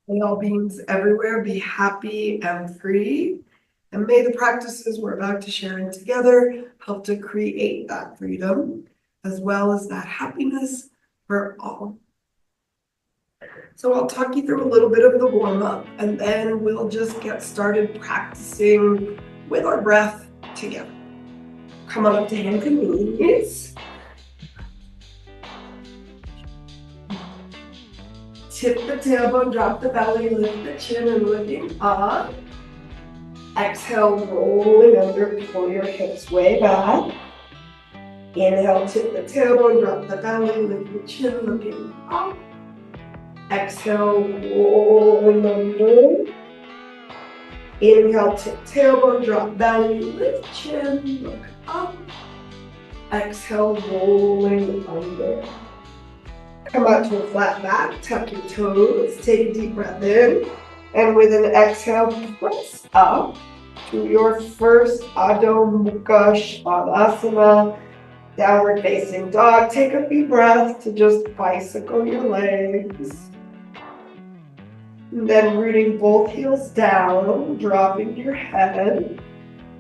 May all beings everywhere be happy and free. And may the practices we're about to share in together help to create that freedom, as well as that happiness for all. So I'll talk you through a little bit of the warm-up, and then we'll just get started practicing with our breath together. Come on up to hands and knees. Tip the tailbone, drop the belly, lift the chin and looking up. Exhale, rolling under, pull your hips way back. Inhale, tip the tailbone, drop the belly, lift the chin, looking up. Exhale, rolling under. Inhale, tip tailbone, drop belly, lift chin, look up. Exhale, rolling under. Come out to a flat back, tuck your toes, take a deep breath in, and with an exhale, press up to your first Adho Mukha Svanasana, downward facing dog. Take a deep breath to just bicycle your legs. And then rooting both heels down, dropping your head.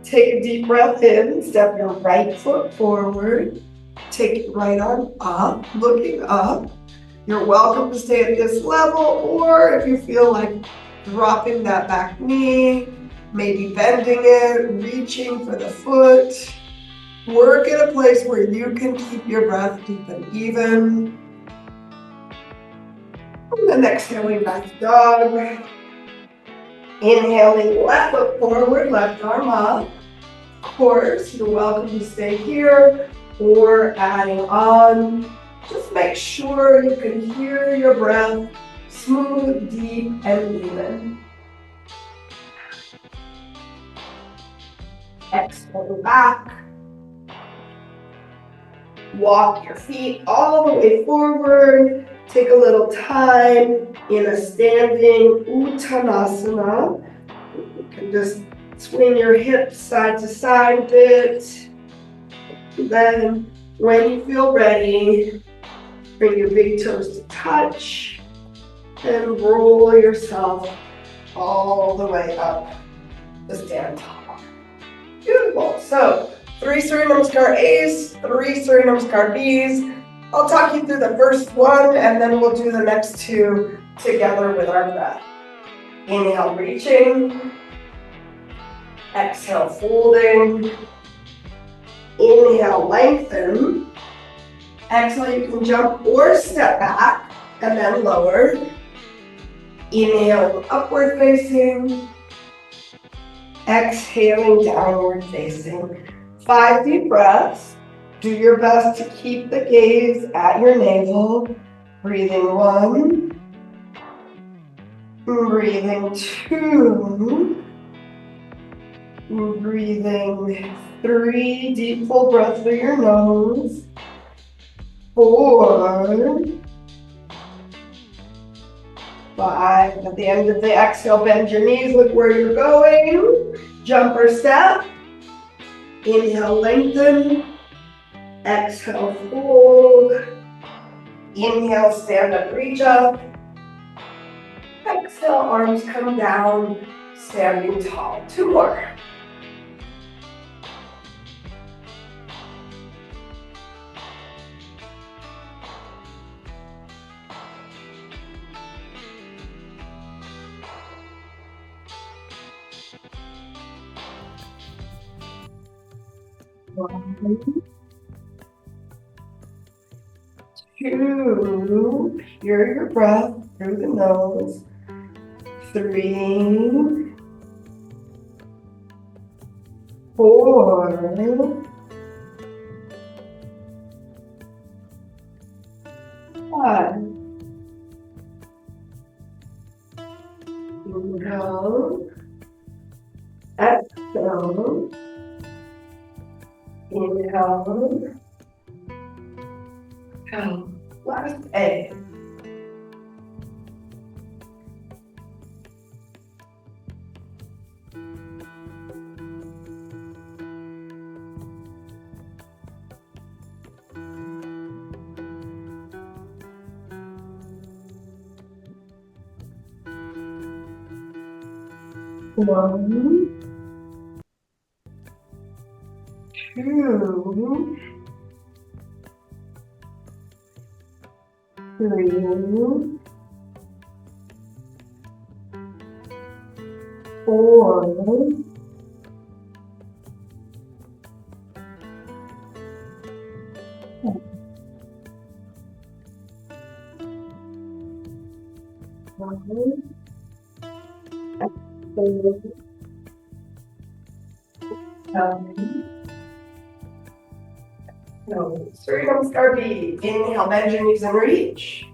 Take a deep breath in, step your right foot forward. Take your right arm up, looking up. You're welcome to stay at this level, or if you feel like dropping that back knee, maybe bending it, reaching for the foot. Work in a place where you can keep your breath deep and even. And then exhaling back to dog. Inhaling, left foot forward, left arm up. Of course, you're welcome to stay here or adding on. Just make sure you can hear your breath smooth, deep, and even. Exhale back. Walk your feet all the way forward. Take a little time in a standing Uttanasana. You can just swing your hips side to side a bit. Then, when you feel ready, bring your big toes to touch and roll yourself all the way up to stand tall. Beautiful. So, 3 Surya Namaskar A's, 3 Surya Namaskar B's. I'll talk you through the first one and then we'll do the next 2 together with our breath. Inhale, reaching. Exhale, folding. Inhale, lengthen. Exhale, you can jump or step back and then lower. Inhale, upward facing. Exhaling, downward facing. 5 deep breaths. Do your best to keep the gaze at your navel. Breathing 1. Breathing 2. Breathing 3. Deep full breath through your nose. 4. 5. At the end of the exhale, bend your knees, look where you're going. Jump or step. Inhale, lengthen. Exhale, fold. Inhale, stand up, reach up. Exhale, arms come down, standing tall. 2 more. One, 2, hear your breath through the nose. 3, 4, 5. Inhale, exhale. Inhale, exhale. Last A. 1, 2, 3, 4, 5, 6, 7. No, sternum scarpy. Inhale, bend your knees and reach.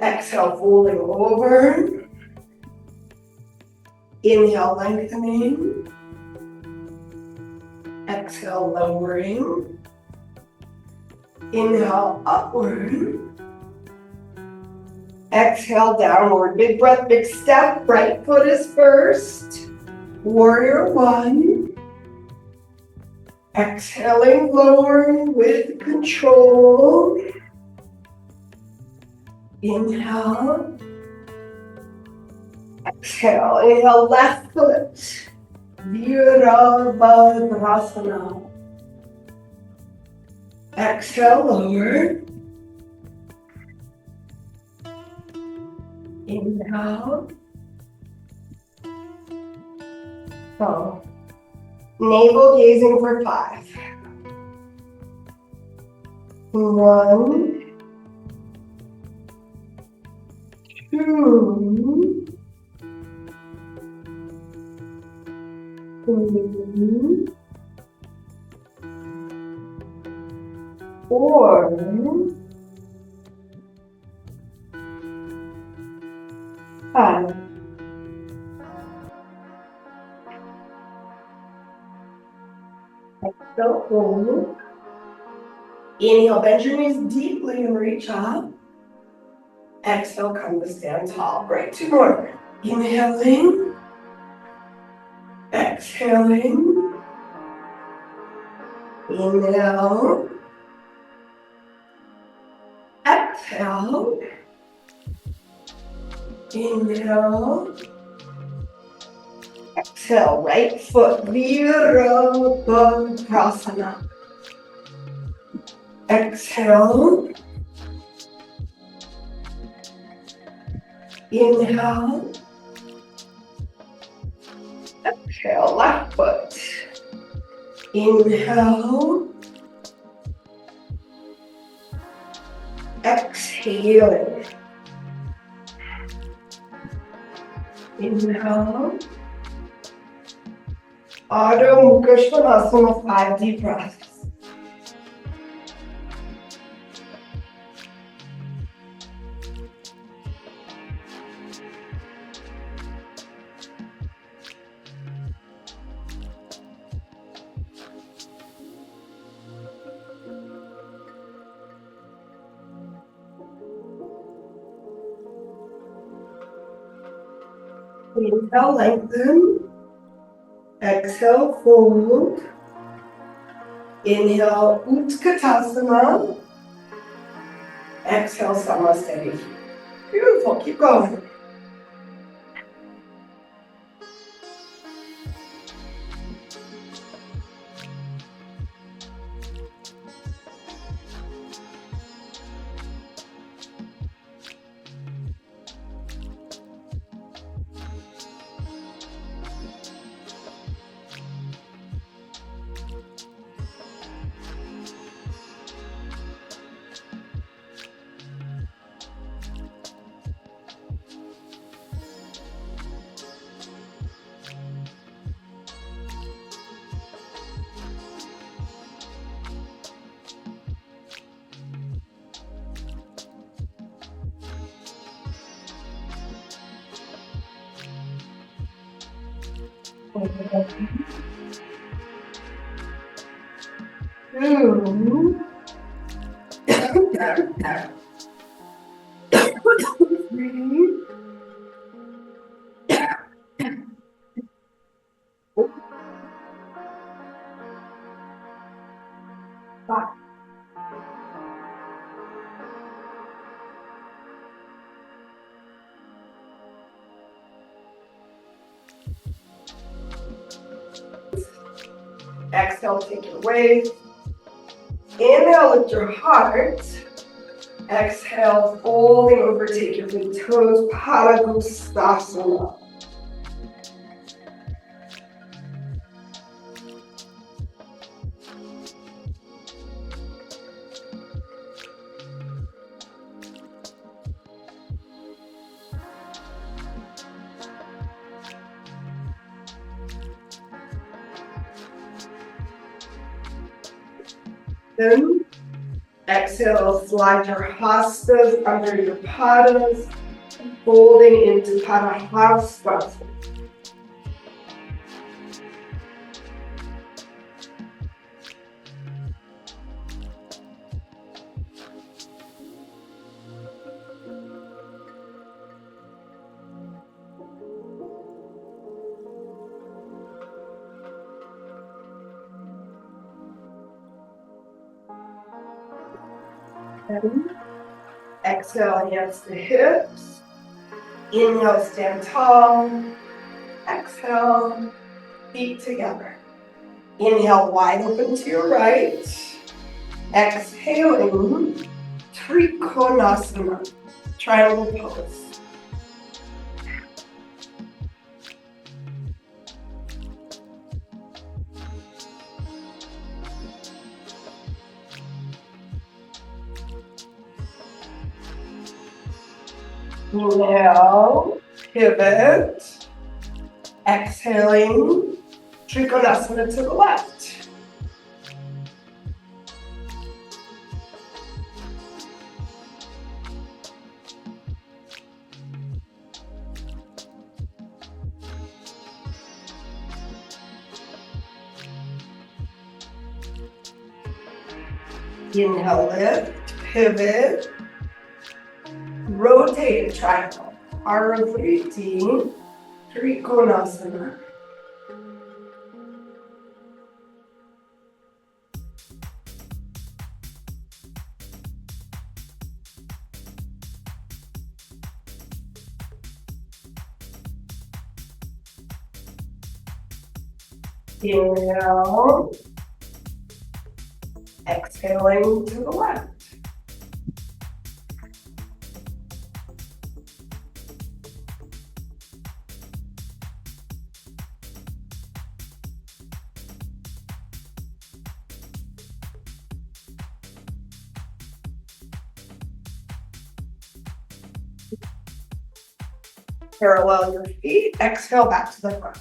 Exhale, folding over. Inhale, lengthening. Exhale, lowering. Inhale, upward. Exhale, downward. Big breath, big step. Right foot is first. Warrior 1. Exhaling, lowering with control. Inhale. Exhale. Inhale, left foot. Virabhadrasana. Exhale, lower. Inhale. So, navel gazing for 5. 1, 2, 3, 4, 5. Exhale, hold. Inhale, bend your knees deeply and reach up. Exhale, come to stand tall. Great, 2 more. Inhaling. Exhaling. Inhale. Exhale. Inhale. Exhale, right foot. Virabhadrasana. Exhale. Inhale. Exhale, left foot. Inhale. Exhaling. Inhale. Adho Mukha Svanasana, 5 deep breaths. Inhale, lengthen. Exhale, fold. Inhale, Utkatasana. Exhale, Samasthiti. Beautiful, keep going. Two. 3. 5. Exhale, take your weight. Inhale, lift your heart. Exhale, folding over, take your big toes, Padangusthasana. Then exhale, slide your hastas under your padas, folding into Padahastasana. And exhale, hands to hips. Inhale, stand tall. Exhale, feet together. Inhale, wide open to your right. Exhaling, Trikonasana, triangle pose. Inhale, pivot. Exhaling, Trikonasana to the left. Inhale, lift, pivot, rotate a triangle. Aravriti, Trikonasana. Inhale, exhaling to the left. Parallel your feet, exhale back to the front.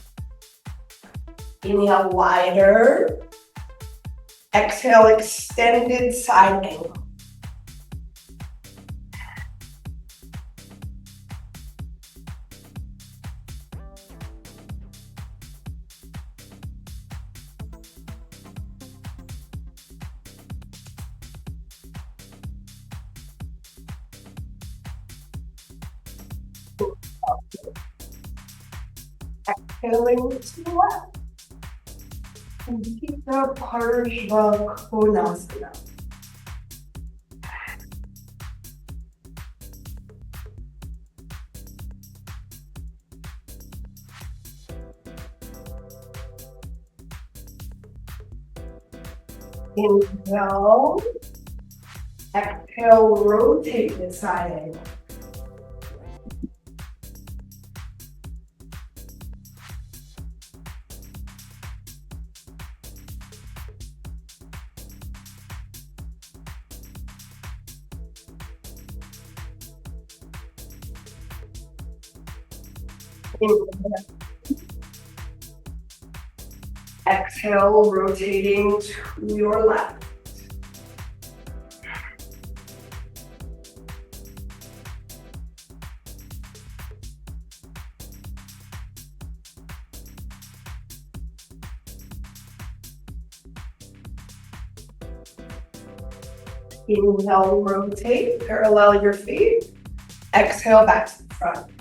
Inhale, wider. Exhale, extended side angle. Exhaling to the left. Kita Parshva Konasana. Inhale. Exhale, rotate the side angle. Exhale, rotating to your left. Inhale, rotate, parallel your feet. Exhale, back to the front.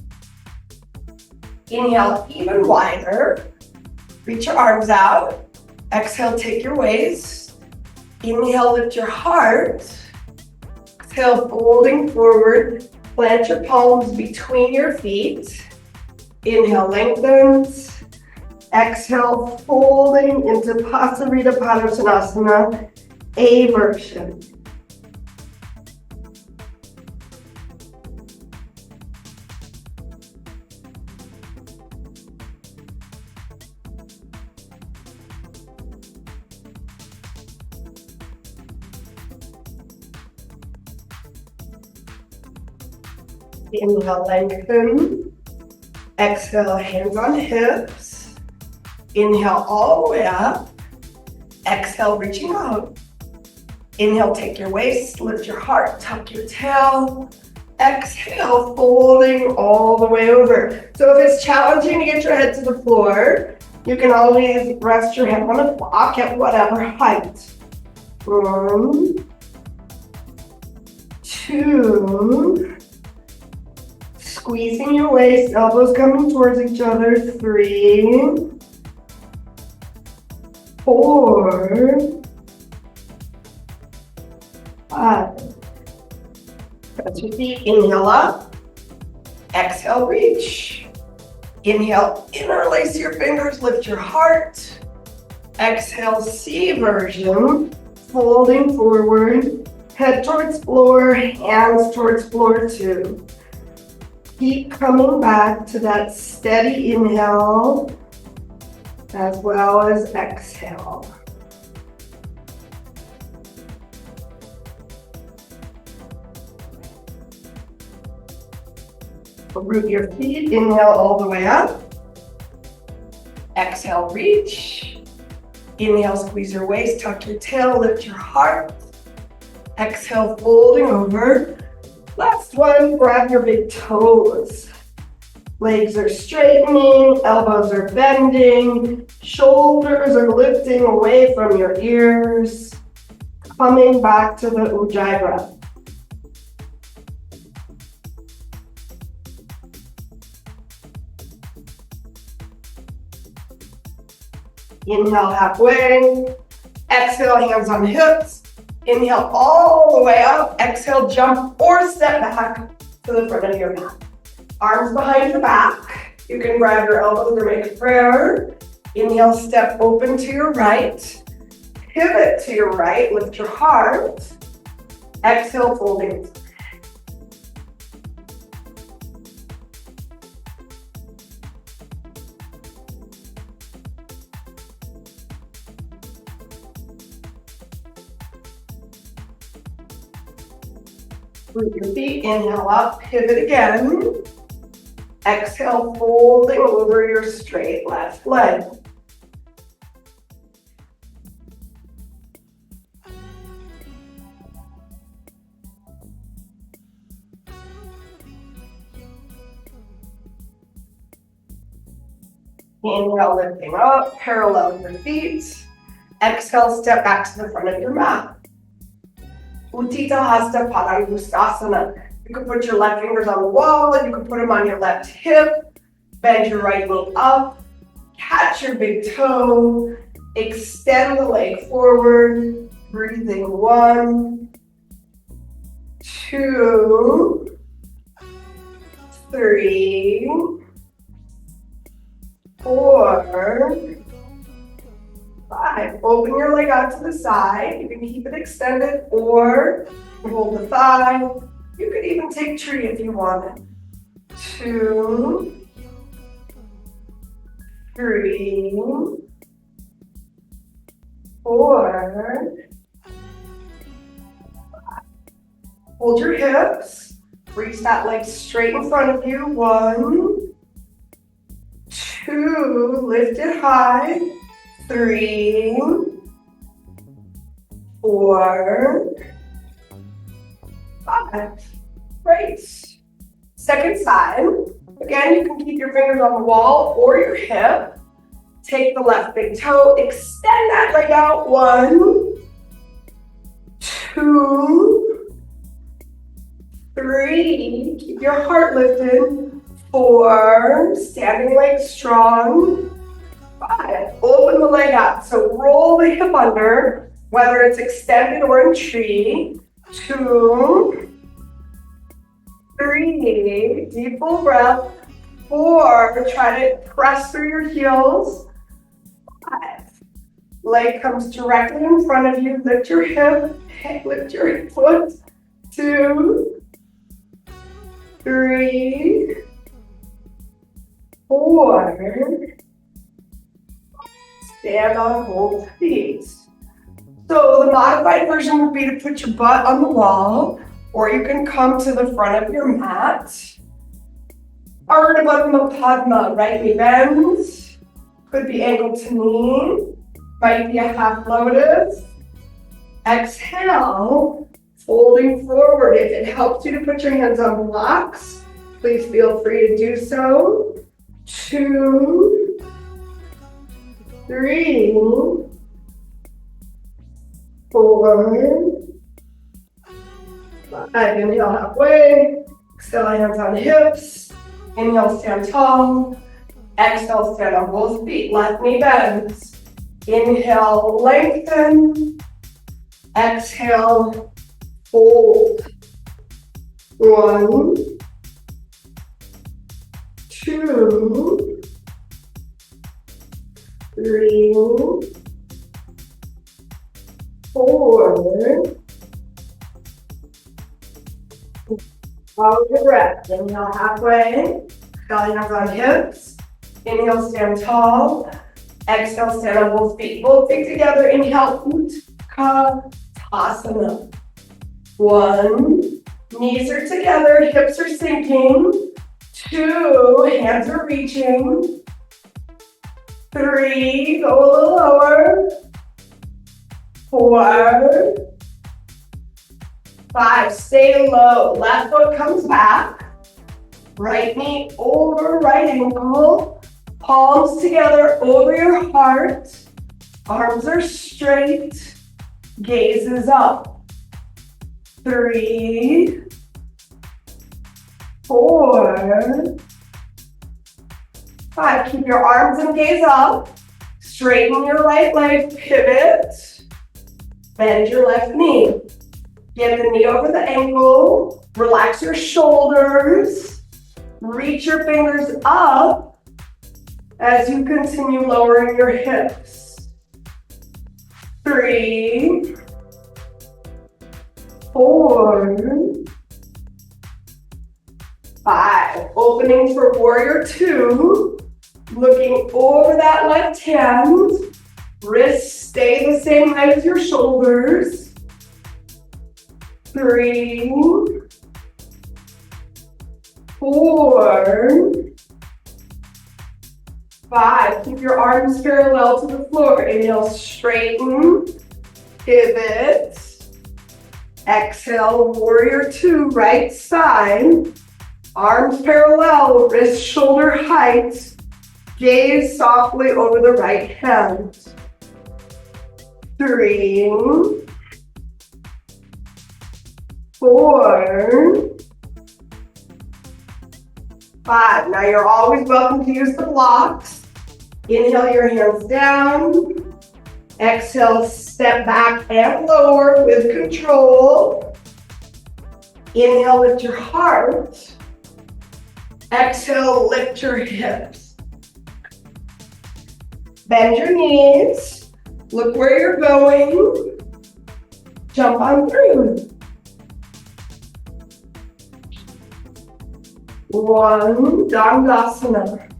Inhale, even wider. Reach your arms out. Exhale, take your waist. Inhale, lift your heart. Exhale, folding forward. Plant your palms between your feet. Inhale, lengthens. Exhale, folding into Pasarita Padottanasana, A version. Inhale, lengthen. Exhale, hands on hips. Inhale all the way up. Exhale, reaching out. Inhale, take your waist, lift your heart, tuck your tail. Exhale, folding all the way over. So if it's challenging to get your head to the floor, you can always rest your head on a block at whatever height. 1, 2, squeezing your waist, elbows coming towards each other. 3, 4, 5. Touch your feet. Inhale up. Exhale, reach. Inhale, interlace your fingers, lift your heart. Exhale, C version. Folding forward. Head towards floor, hands towards floor too. Keep coming back to that steady inhale as well as exhale. Root your feet, inhale all the way up. Exhale, reach. Inhale, squeeze your waist, tuck your tail, lift your heart. Exhale, folding over. Last one, grab your big toes. Legs are straightening, elbows are bending, shoulders are lifting away from your ears. Coming back to the Ujjayi breath. Inhale halfway. Exhale, hands on hips. Inhale all the way up. Exhale, jump or step back to the front of your mat. Arms behind your back. You can grab your elbows or make a prayer. Inhale, step open to your right. Pivot to your right, lift your heart. Exhale, folding. Root your feet, inhale up, pivot again. Exhale, folding over your straight left leg. Inhale, lifting up, parallel your feet. Exhale, step back to the front of your mat. Uttita Hasta Padangustasana. You can put your left fingers on the wall, and you can put them on your left hip. Bend your right knee up. Catch your big toe. Extend the leg forward. Breathing 1, 2, 3, 4, 5. Open your leg out to the side. You can keep it extended or hold the thigh. You could even take tree if you wanted. 2, 3, 4, 5. Hold your hips. Reach that leg straight in front of you. 1, 2. Lift it high. 3, 4, 5. Great. Second side. Again, you can keep your fingers on the wall or your hip. Take the left big toe, extend that leg out. 1, 2, 3. Keep your heart lifted. 4. Standing leg strong. 5. Open the leg up. So roll the hip under, whether it's extended or in tree. 2, 3. Deep full breath. 4. Try to press through your heels. 5. Leg comes directly in front of you. Lift your hip, lift your foot. 2, 3, 4. Stand on both feet. So the modified version would be to put your butt on the wall, or you can come to the front of your mat. Ardha Padma, right knee bends. Could be ankle to knee. Might be a half lotus. Exhale, folding forward. If it helps you to put your hands on blocks, please feel free to do so. 2, 3, 4, 5. Inhale halfway. Exhale, hands on hips. Inhale, stand tall. Exhale, stand on both feet. Left knee bends. Inhale, lengthen. Exhale, fold. 1, 2, 3, 4. Follow your breath. Inhale halfway. Exhale, hands on hips. Inhale, stand tall. Exhale, stand on both feet. Both feet together. Inhale, Utkatasana. 1. Knees are together. Hips are sinking. 2. Hands are reaching. 3. Go a little lower. 4. 5. Stay low. Left foot comes back. Right knee over right ankle. Palms together over your heart. Arms are straight. Gaze is up. 3, 4, 5. Keep your arms and gaze up. Straighten your right leg. Pivot. Bend your left knee. Get the knee over the ankle. Relax your shoulders. Reach your fingers up as you continue lowering your hips. 3, 4, 5. Opening for warrior 2. Looking over that left hand. Wrists stay the same height as your shoulders. 3, 4, 5. Keep your arms parallel to the floor. Inhale, straighten, pivot. Exhale, warrior 2, right side. Arms parallel, wrist shoulder height. Gaze softly over the right hand. 3, 4, 5. Now you're always welcome to use the blocks. Inhale your hands down. Exhale, step back and lower with control. Inhale, lift your heart. Exhale, lift your hips. Bend your knees. Look where you're going. Jump on through. 1, Dandasana.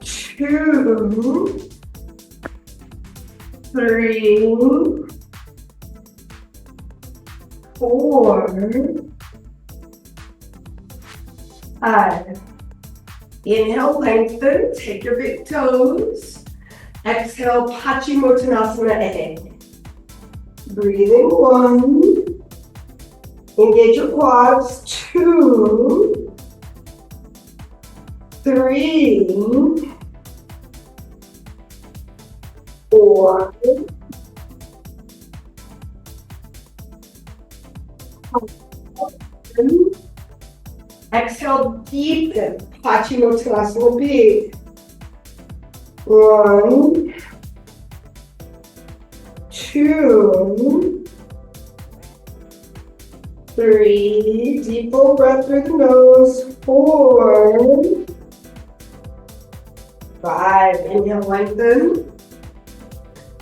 2, 3, 4, 5. Inhale, lengthen. Take your big toes. Exhale, Paschimottanasana A. Breathing 1. Engage your quads. 2, 3, 4, 5. Exhale, deepen. Paschimottanasana B. 1, 2, 3. Deep full breath through the nose. 4, 5. Inhale, lengthen.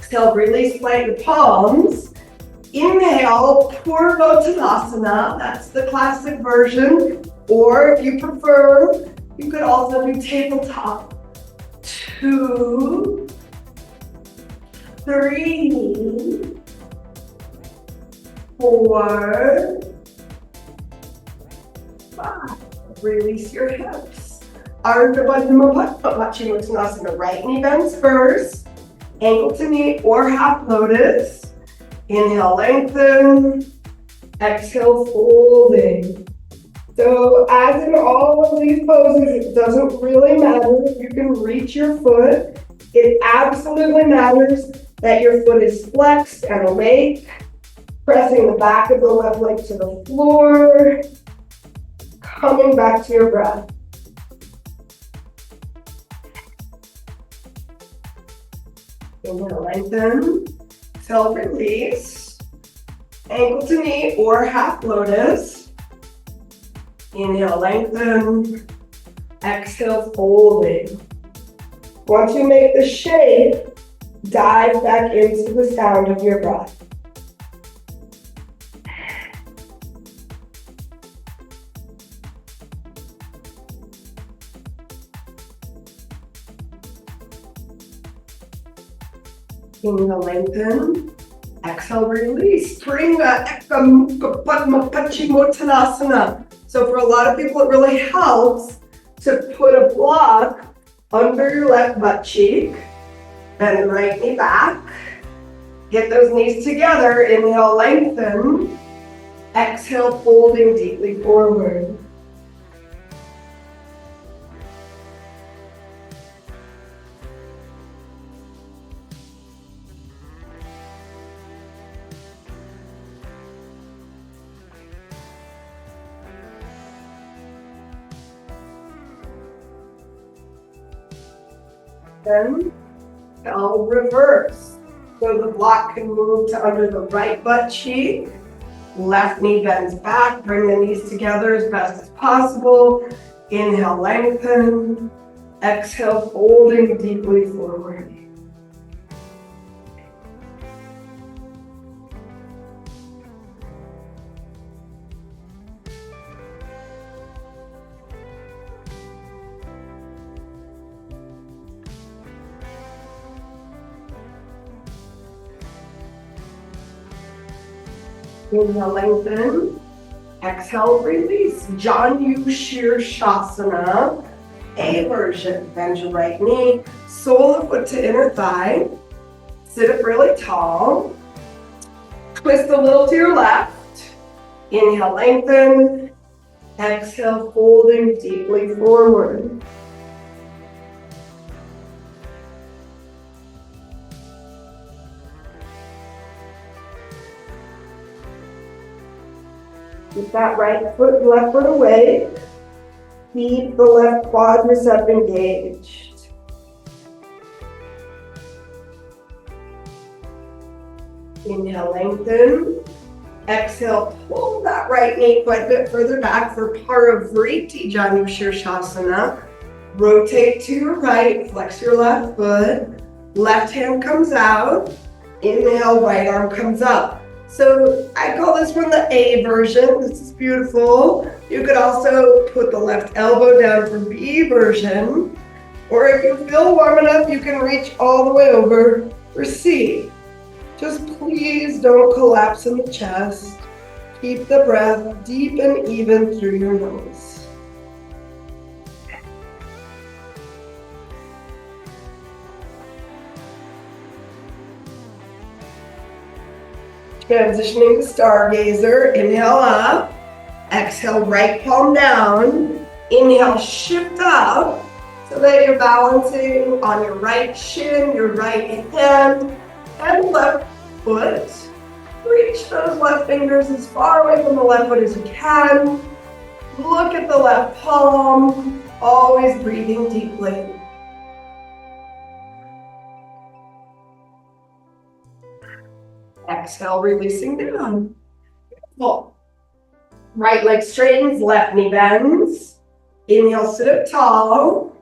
Exhale, release, plant the palms. Inhale, Purvottanasana, that's the classic version. Or if you prefer, you could also do tabletop. 2, 3, 4, 5. Release your hips. Ardha Padma Paschimottanasana. Right knee bends first. Ankle to knee or half lotus. Inhale, lengthen. Exhale, folding. So as in all of these poses, it doesn't really matter if you can reach your foot. It absolutely matters that your foot is flexed and awake. Pressing the back of the left leg to the floor. Coming back to your breath. Inhale, lengthen. Exhale, release. Ankle to knee or half lotus. Inhale, lengthen. Exhale, folding. Once you make the shape, dive back into the sound of your breath. Inhale, lengthen. Exhale, release. Pringa Ekka Mukha Padma Paschimottanasana. So for a lot of people, it really helps to put a block under your left butt cheek. Bend the right knee back. Get those knees together. Inhale, lengthen. Exhale, folding deeply forward. Then I'll reverse. So the block can move to under the right butt cheek. Left knee bends back. Bring the knees together as best as possible. Inhale, lengthen. Exhale, folding deeply forward. Inhale, lengthen. Exhale, release. Janu Shirshasana. A version. Bend your right knee. Sole of foot to inner thigh. Sit up really tall. Twist a little to your left. Inhale, lengthen. Exhale, folding deeply forward. Keep that right foot and left foot away. Keep the left quadricep engaged. Inhale, lengthen. Exhale, pull that right knee quite a bit further back for Parivriti Janu Shirshasana. Rotate to your right, flex your left foot. Left hand comes out. Inhale, right arm comes up. So I call this one the A version. This is beautiful. You could also put the left elbow down for B version. Or if you feel warm enough, you can reach all the way over for C. Just please don't collapse in the chest. Keep the breath deep and even through your nose. Transitioning to Stargazer, inhale up, exhale right palm down, inhale shift up so that you're balancing on your right shin, your right hand, and left foot. Reach those left fingers as far away from the left foot as you can. Look at the left palm, always breathing deeply. Exhale, releasing down. Beautiful. Right leg straightens, left knee bends. Inhale, sit up tall.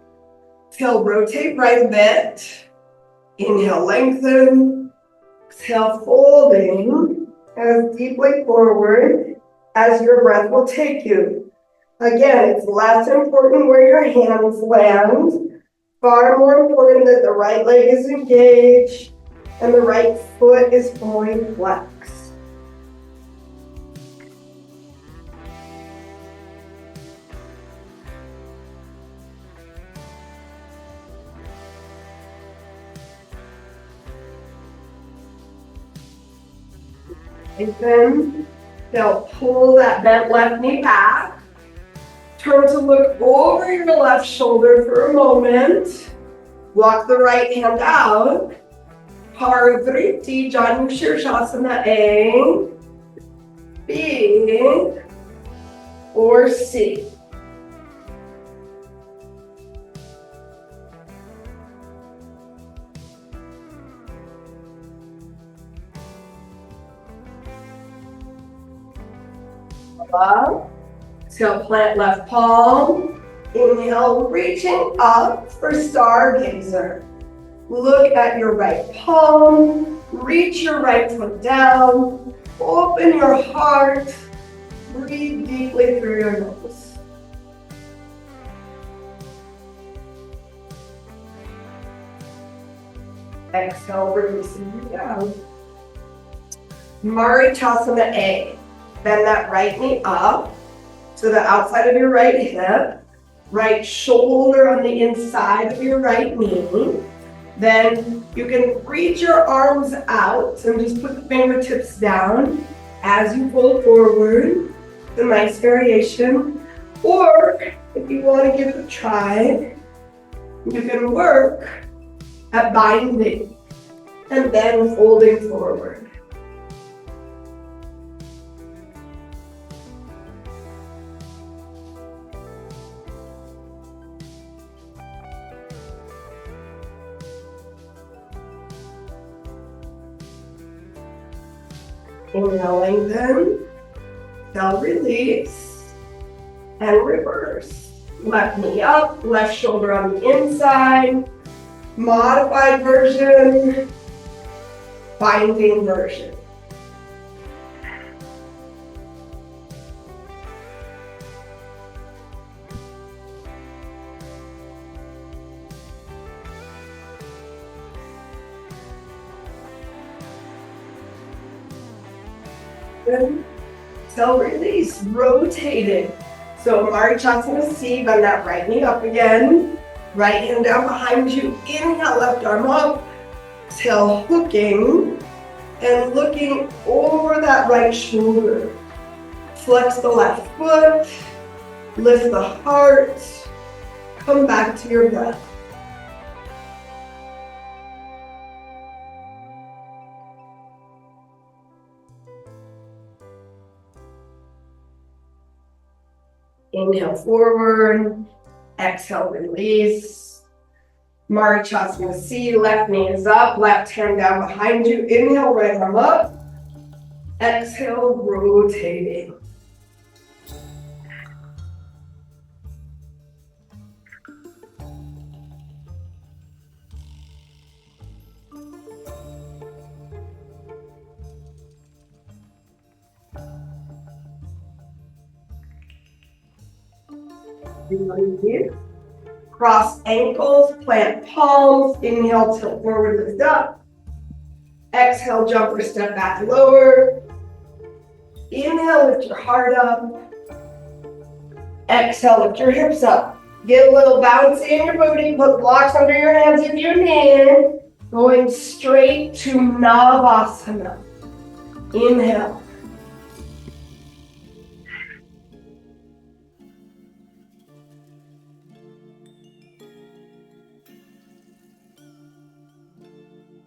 Exhale, rotate right a bit. Inhale, lengthen. Exhale, folding as deeply forward as your breath will take you. Again, it's less important where your hands land, far more important that the right leg is engaged and the right foot is fully flexed. And then they'll pull that bent left knee back. Turn to look over your left shoulder for a moment. Walk the right hand out. Parivriti Janu Shirshasana A, B, or C. Up. Exhale, plant left palm. Inhale, reaching up for stargazer. Look at your right palm. Reach your right foot down. Open your heart. Breathe deeply through your nose. Exhale, releasing you down. Marichasana A. Bend that right knee up to the outside of your right hip. Right shoulder on the inside of your right knee. Then you can reach your arms out and just put the fingertips down as you fold forward. It's a nice variation. Or if you want to give it a try, you can work at binding and then folding forward. Inhale, lengthen. Exhale, release. And reverse. Left knee up, left shoulder on the inside. Modified version. Binding version. Good. So release, rotating. So Marichasana C, bend that right knee up again. Right hand down behind you. Inhale, left arm up. Exhale, hooking and looking over that right shoulder. Flex the left foot. Lift the heart. Come back to your breath. Inhale forward, exhale release. Marichasana C, left knee is up, left hand down behind you. Inhale, right arm up. Exhale, rotating. Breathe. Cross ankles, plant palms. Inhale, tilt forward, lift up. Exhale, jump or step back lower. Inhale, lift your heart up. Exhale, lift your hips up. Get a little bouncy in your booty. Put blocks under your hands if you need. Going straight to Navasana. Inhale.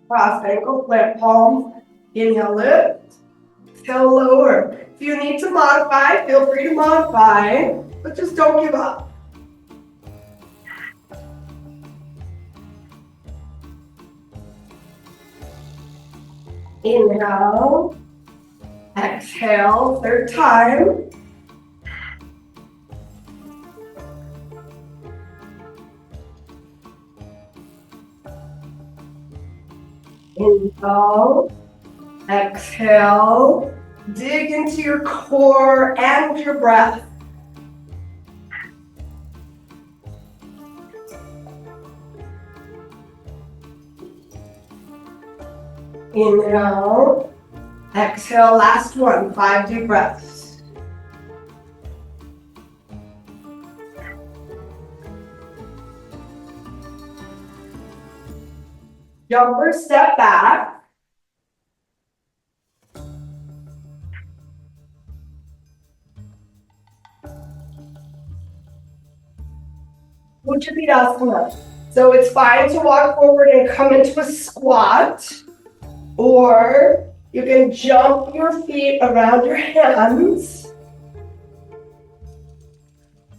Cross ankle, plant palms. Inhale, lift. Exhale, lower. If you need to modify, feel free to modify, but just don't give up. Inhale. Exhale, third time. Inhale. Exhale, dig into your core and your breath. Inhale, exhale, last one, 5 deep breaths. Jumper step back. Uttanasana. So it's fine to walk forward and come into a squat, or you can jump your feet around your hands.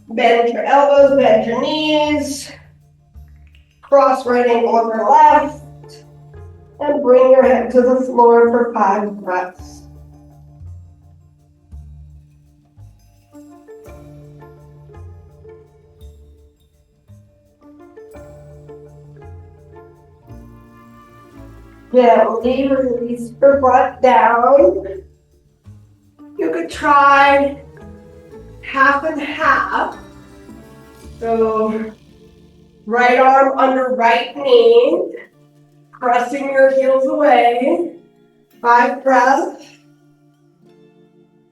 Bend your elbows, bend your knees. Cross right ankle over left. And bring your head to the floor for 5 breaths. Gently release your butt down. You could try half and half. So right arm under right knee, pressing your heels away. 5 breaths.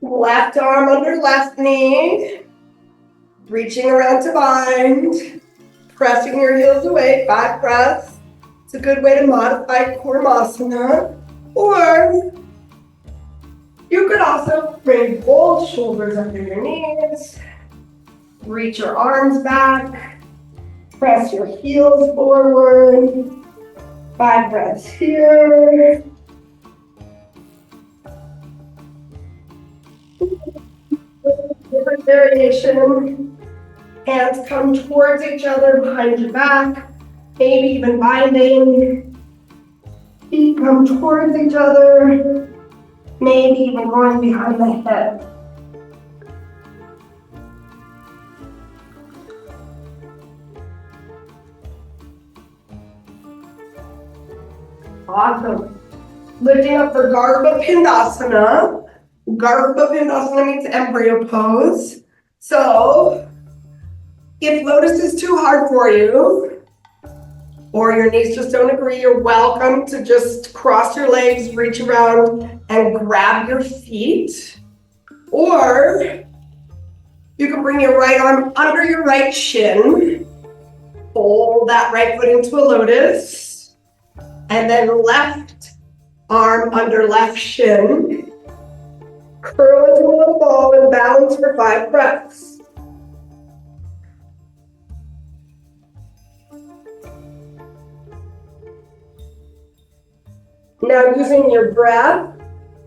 Left arm under left knee, reaching around to bind, pressing your heels away. 5 breaths. It's a good way to modify Kurmasana. Or you could also bring both shoulders under your knees, reach your arms back, press your heels forward. 5 breaths here. Different variation. Hands come towards each other behind your back, maybe even binding. Feet come towards each other, maybe even going behind the head. Awesome. Lifting up for Garbha Pindasana. Garbha Pindasana means embryo pose. So, if lotus is too hard for you, or your knees just don't agree, you're welcome to just cross your legs, reach around, and grab your feet. Or you can bring your right arm under your right shin, fold that right foot into a lotus, and then left arm under left shin, curl into a little ball and balance for 5 breaths. Now using your breath,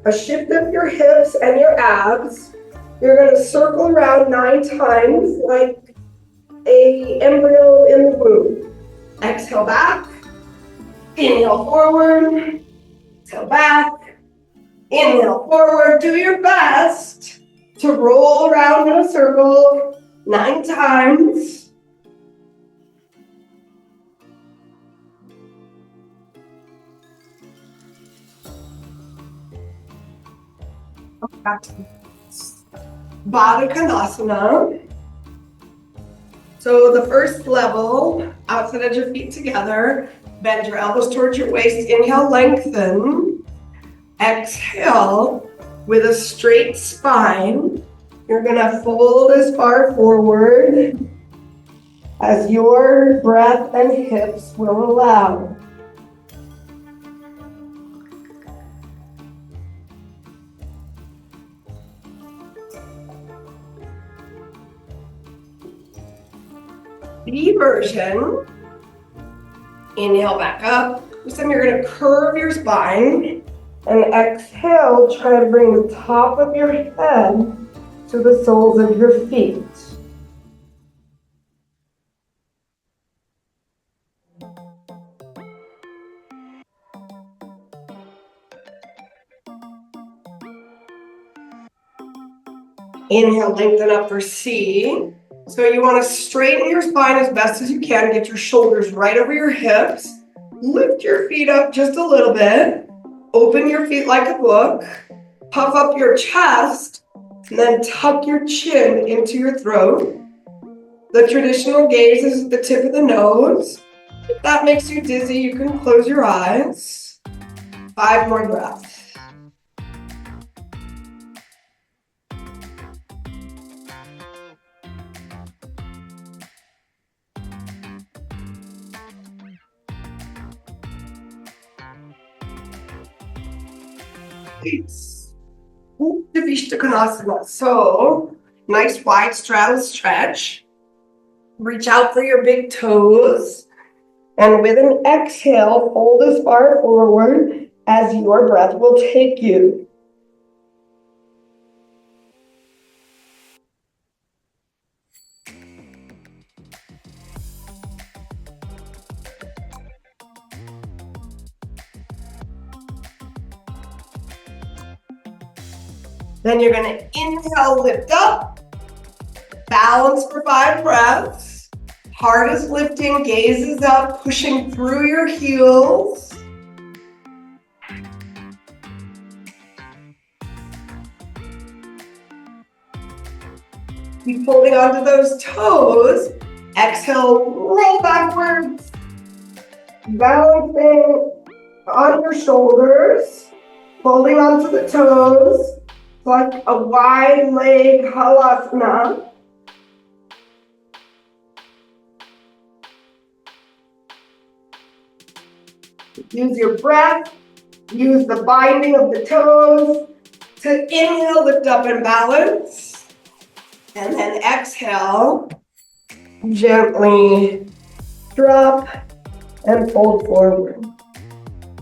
a shift of your hips and your abs, you're going to circle around 9 times like an embryo in the womb. Exhale back, inhale forward, exhale back, inhale forward. Do your best to roll around in a circle 9 times. Baddha Konasana. So the first level, outside edge of feet together, bend your elbows towards your waist, inhale, lengthen. Exhale, with a straight spine, you're gonna fold as far forward as your breath and hips will allow. B version. Inhale back up. This time you're going to curve your spine. And exhale, try to bring the top of your head to the soles of your feet. Inhale, lengthen up for C. So you want to straighten your spine as best as you can. Get your shoulders right over your hips. Lift your feet up just a little bit. Open your feet like a book, puff up your chest, and then tuck your chin into your throat. The traditional gaze is at the tip of the nose. If that makes you dizzy, you can close your eyes. 5 more breaths. So, nice wide straddle stretch. Reach out for your big toes. And with an exhale, fold as far forward as your breath will take you. Then you're going to inhale, lift up, balance for 5 breaths. Heart is lifting, gaze is up, pushing through your heels. Keep holding onto those toes. Exhale, roll backwards. Balancing on your shoulders, holding onto the toes. Like a wide leg halasana. Use your breath, use the binding of the toes to inhale, lift up and balance. And then exhale, gently drop and fold forward.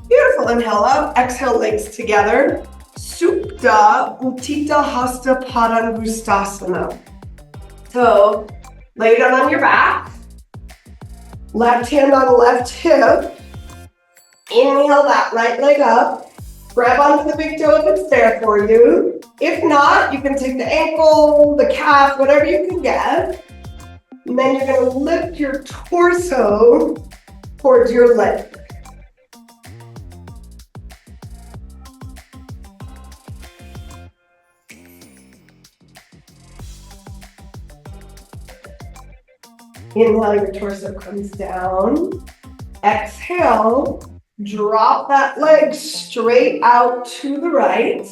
Beautiful, inhale up, exhale legs together. Supta Utthita Hasta Padangusthasana. So, lay down on your back. Left hand on left hip. Inhale that right leg up. Grab onto the big toe if it's there for you. If not, you can take the ankle, the calf, whatever you can get. And then you're going to lift your torso towards your leg. Inhale, your torso comes down. Exhale, drop that leg straight out to the right.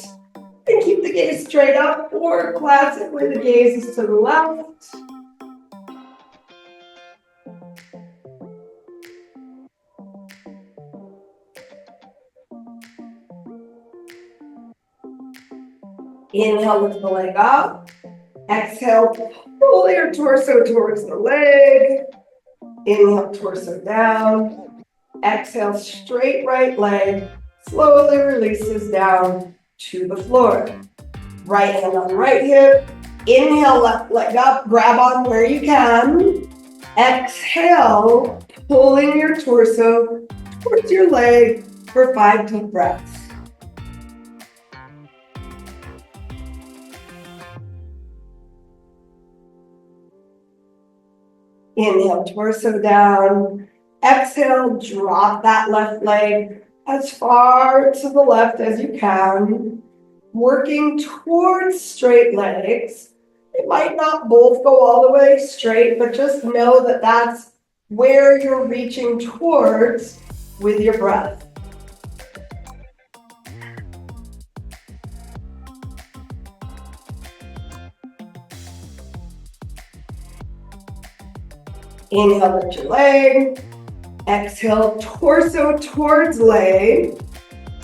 And keep the gaze straight up, or classically the gaze is to the left. Inhale, lift the leg up. Exhale, pull your torso towards the leg. Inhale, torso down. Exhale, straight right leg. Slowly releases down to the floor. Right hand on right hip. Inhale, left leg up. Grab on where you can. Exhale, pulling your torso towards your leg for 5 deep breaths. Inhale, torso down. Exhale, drop that left leg as far to the left as you can. Working towards straight legs. It might not both go all the way straight, but just know that that's where you're reaching towards with your breath. Inhale, lift your leg. Exhale, torso towards leg.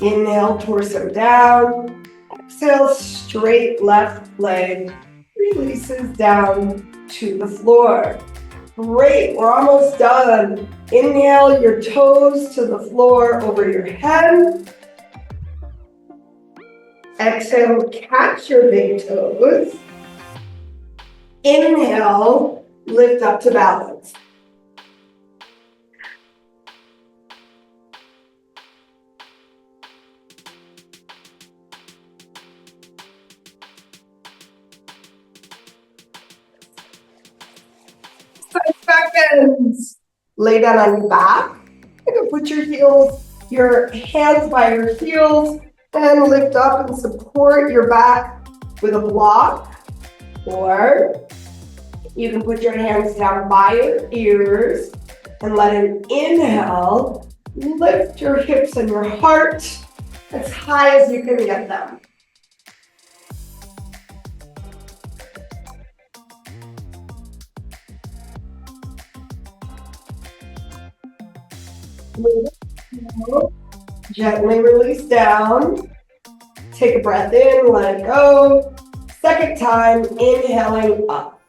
Inhale, torso down. Exhale, straight left leg releases down to the floor. Great, we're almost done. Inhale your toes to the floor over your head. Exhale, catch your big toes. Inhale, lift up to balance. Seconds. Lay down on your back. You can put your heels your hands by your heels and lift up and support your back with a block. Or you can put your hands down by your ears and let an inhale lift your hips and your heart as high as you can get them. Gently release down. Take a breath in, let it go. Second time, inhaling up.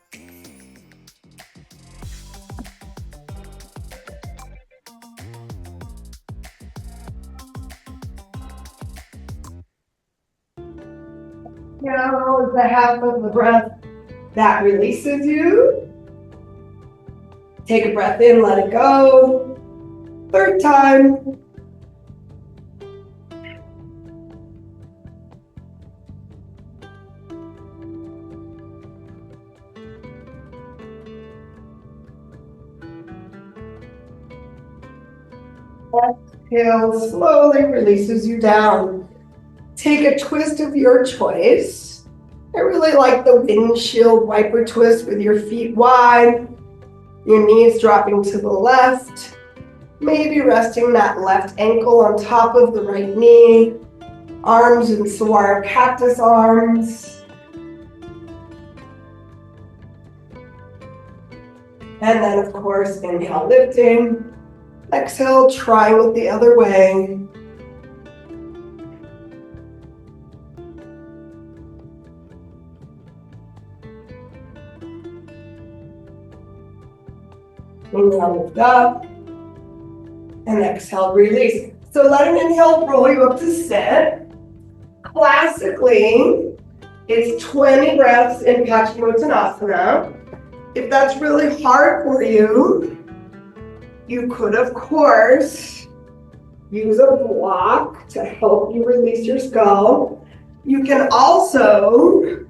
Now is the half of the breath that releases you. Take a breath in, let it go. Third time. Exhale, slowly releases you down. Take a twist of your choice. I really like the windshield wiper twist with your feet wide, your knees dropping to the left, maybe resting that left ankle on top of the right knee, arms in saguaro cactus arms. And then, of course, inhale, lifting. Exhale, trying it the other way. Inhale, lift up. And exhale, release. So let an inhale roll you up to sit. Classically, it's 20 breaths in Paschimottanasana. If that's really hard for you, you could, of course, use a block to help you release your skull. You can also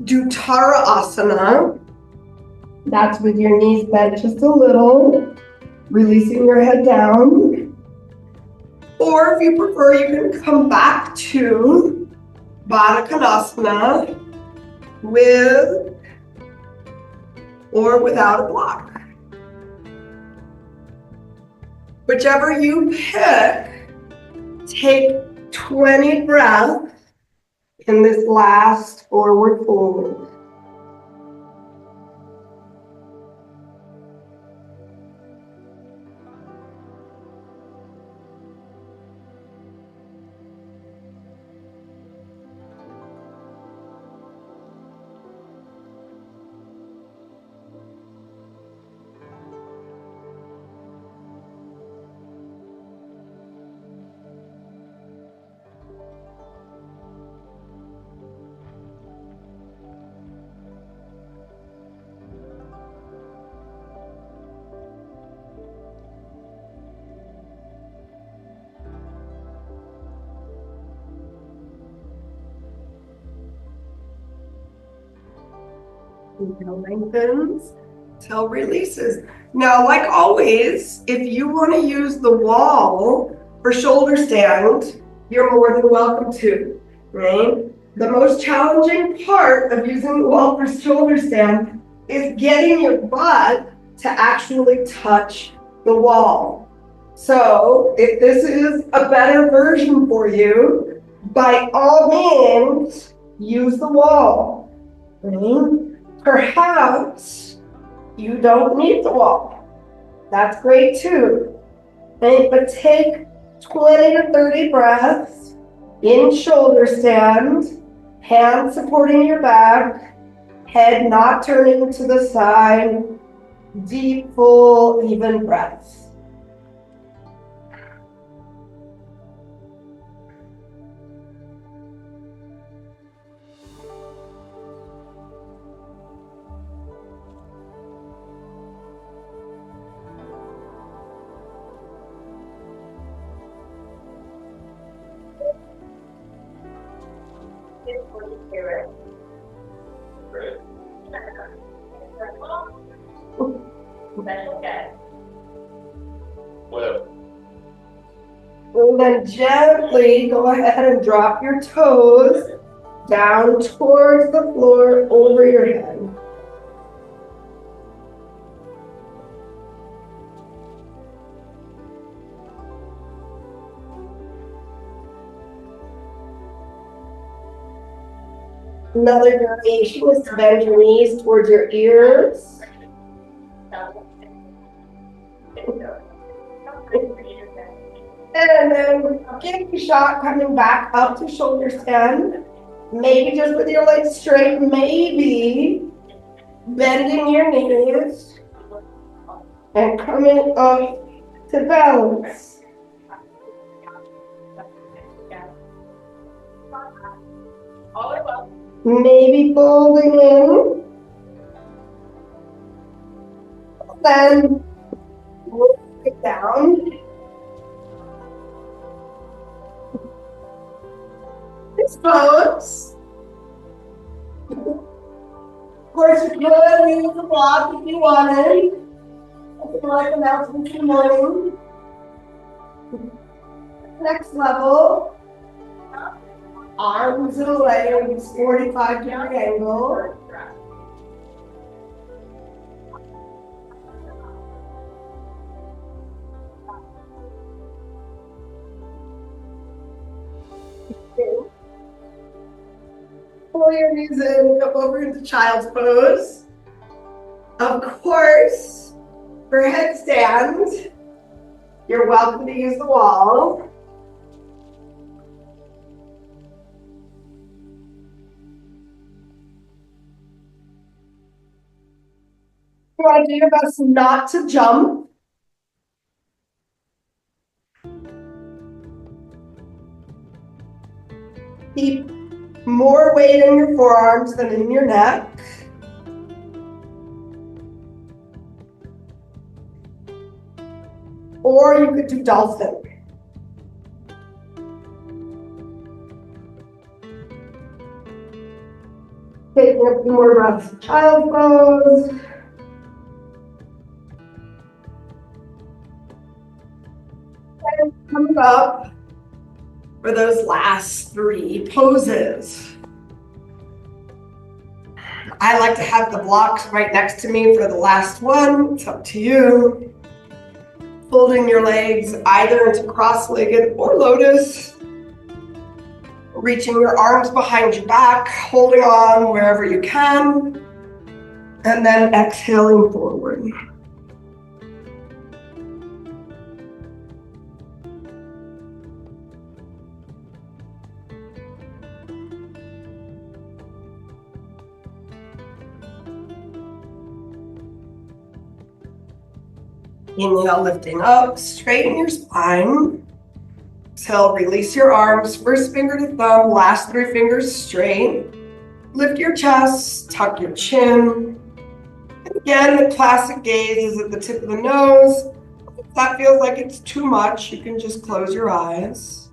do Tara Asana. That's with your knees bent just a little, releasing your head down. Or if you prefer, you can come back to Baddha Konasana with or without a block. Whichever you pick, take 20 breaths in this last forward fold. Inhale, lengthens, exhale, releases. Now, like always, if you want to use the wall for shoulder stand, you're more than welcome to, right? The most challenging part of using the wall for shoulder stand is getting your butt to actually touch the wall. So if this is a better version for you, by all means, use the wall, right? Perhaps you don't need the wall. That's great too. Okay? But take 20 to 30 breaths in shoulder stand, hands supporting your back, head not turning to the side, deep, full, even breaths. Whatever. And then gently go ahead and drop your toes down towards the floor over your head. Another variation is to bend your knees towards your ears. And then give a shot coming back up to shoulder stand. Maybe just with your legs straight, maybe bending your knees and coming up to balance. Maybe folding in, then roll it down. This pose. Of course, you could use the block if you wanted. I feel like announcements in the morning. Next level. Arms and legs, 45-degree angle. Pull your knees in, come over into child's pose. Of course, for headstand, you're welcome to use the wall. You want to do your best not to jump. Keep more weight in your forearms than in your neck. Or you could do dolphin. Taking a few more breaths, child pose. And coming up for those last three poses. I like to have the blocks right next to me for the last one. It's up to you. Folding your legs either into cross-legged or lotus. Reaching your arms behind your back, holding on wherever you can. And then exhaling forward. Inhale, lifting up, straighten your spine. Exhale, release your arms, first finger to thumb, last three fingers straight. Lift your chest, tuck your chin. And again, the classic gaze is at the tip of the nose. If that feels like it's too much, you can just close your eyes.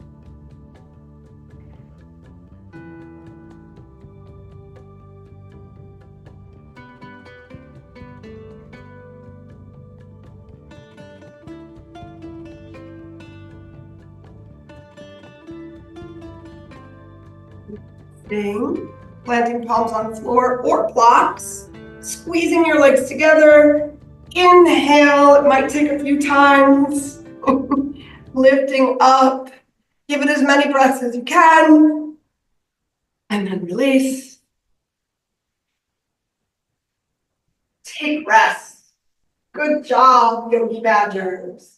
Planting palms on floor or blocks, squeezing your legs together. Inhale, it might take a few times. Lifting up, give it as many breaths as you can. And then release. Take rest. Good job, Yogi Badgers.